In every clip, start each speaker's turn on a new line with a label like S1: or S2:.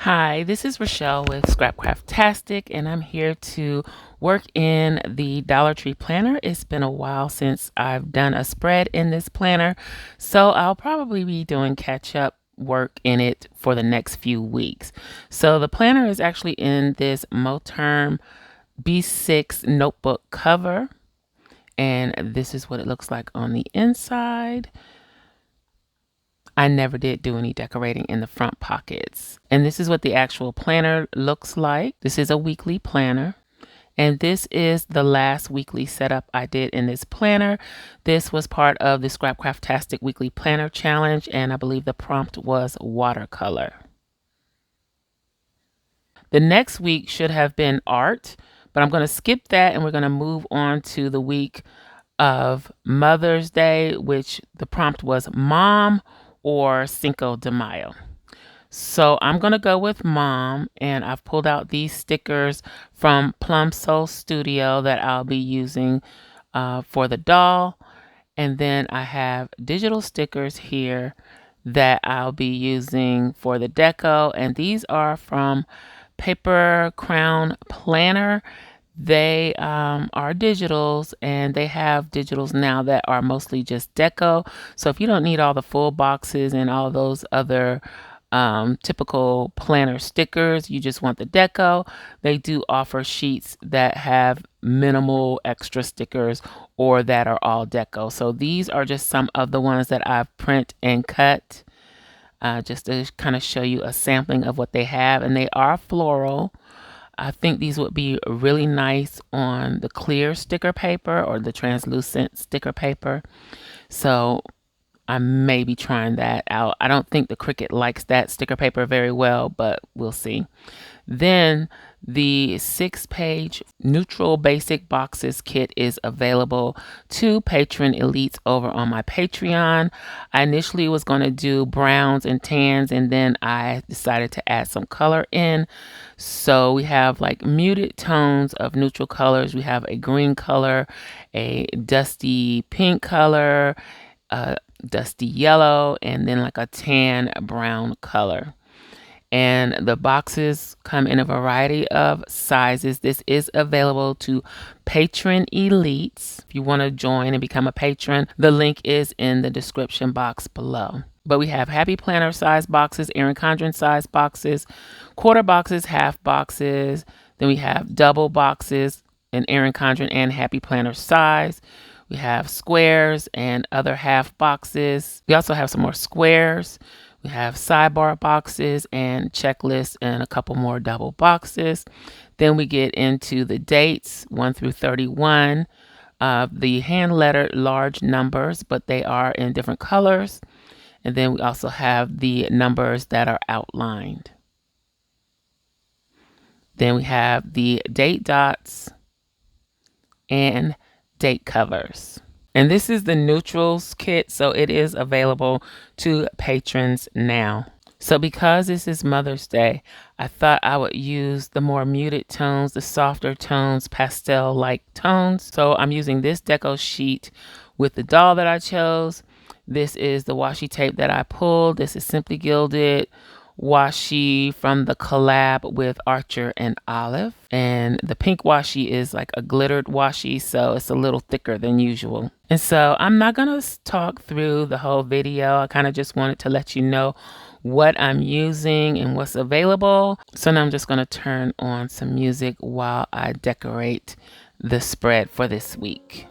S1: Hi, this is Rochelle with Scrapcraftastic, and I'm here to work in the Dollar Tree planner. It's been a while since I've done a spread in this planner, so I'll probably be doing catch-up work in it for the next few weeks. So the planner is actually in this Moterm B6 notebook cover, and this is what it looks like on the inside. I never did do any decorating in the front pockets. And this is what the actual planner looks like. This is a weekly planner. And this is the last weekly setup I did in this planner. This was part of the Scrapcraftastic Weekly Planner Challenge, and I believe the prompt was watercolor. The next week should have been art, but I'm going to skip that and we're going to move on to the week of Mother's Day, which the prompt was Mom or Cinco de Mayo. So I'm going to go with Mom, and I've pulled out these stickers from Plum Soul Studio that I'll be using for the doll. And then I have digital stickers here that I'll be using for the deco. And these are from Paper Crown Planner. They are digitals, and they have digitals now that are mostly just deco. So if you don't need all the full boxes and all those other typical planner stickers, you just want the deco, they do offer sheets that have minimal extra stickers or that are all deco. So these are just some of the ones that I've print and cut just to kind of show you a sampling of what they have, and they are floral. I think these would be really nice on the clear sticker paper or the translucent sticker paper. So I may be trying that out. I don't think the Cricut likes that sticker paper very well, but we'll see. Then the 6-page neutral basic boxes kit is available to Patron Elites over on my Patreon. I initially was going to do browns and tans, and then I decided to add some color in. So we have like muted tones of neutral colors. We have a green color, a dusty pink color, a dusty yellow, and then like a tan brown color. And the boxes come in a variety of sizes. This is available to Patron Elites. If you want to join and become a patron, the link is in the description box below. But we have Happy Planner size boxes, Erin Condren size boxes, quarter boxes, half boxes. Then we have double boxes in Erin Condren and Happy Planner size. We have squares and other half boxes. We also have some more squares. We have sidebar boxes and checklists and a couple more double boxes. Then we get into the dates 1 through 31. The hand lettered large numbers, but they are in different colors. And then we also have the numbers that are outlined. Then we have the date dots and date covers. And this is the neutrals kit, so it is available to patrons now. So because this is Mother's Day, I thought I would use the more muted tones, the softer tones, pastel-like tones. So I'm using this deco sheet with the doll that I chose. This is the washi tape that I pulled. This is Simply Gilded washi from the collab with Archer and Olive. And the pink washi is like a glittered washi, so it's a little thicker than usual. And so I'm not going to talk through the whole video. I kind of just wanted to let you know what I'm using and what's available. So now I'm just going to turn on some music while I decorate the spread for this week.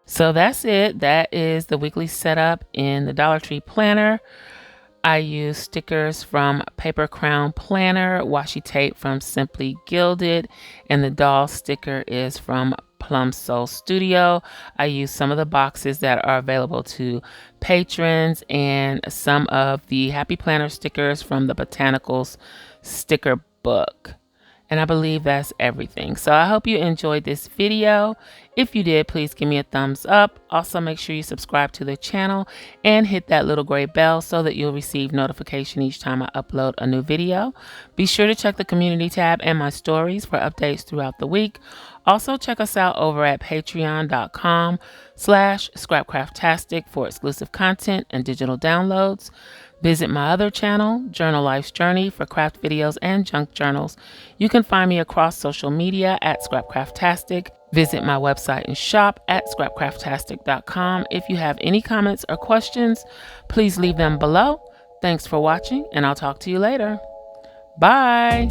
S1: So that's it. That is the weekly setup in the Dollar Tree planner. I use stickers from Paper Crown Planner, washi tape from Simply Gilded, and the doll sticker is from Plum Soul Studio. I use some of the boxes that are available to patrons and some of the Happy Planner stickers from the Botanicals sticker book. And I believe that's everything. So I hope you enjoyed this video. If you did, please give me a thumbs up. Also, make sure you subscribe to the channel and hit that little gray bell so that you'll receive notification each time I upload a new video. Be sure to check the community tab and my stories for updates throughout the week. Also, check us out over at patreon.com/scrapcraftastic for exclusive content and digital downloads. Visit my other channel, Journal Life's Journey, for craft videos and junk journals. You can find me across social media at Scrapcraftastic. Visit my website and shop at scrapcraftastic.com. If you have any comments or questions, please leave them below. Thanks for watching, and I'll talk to you later. Bye!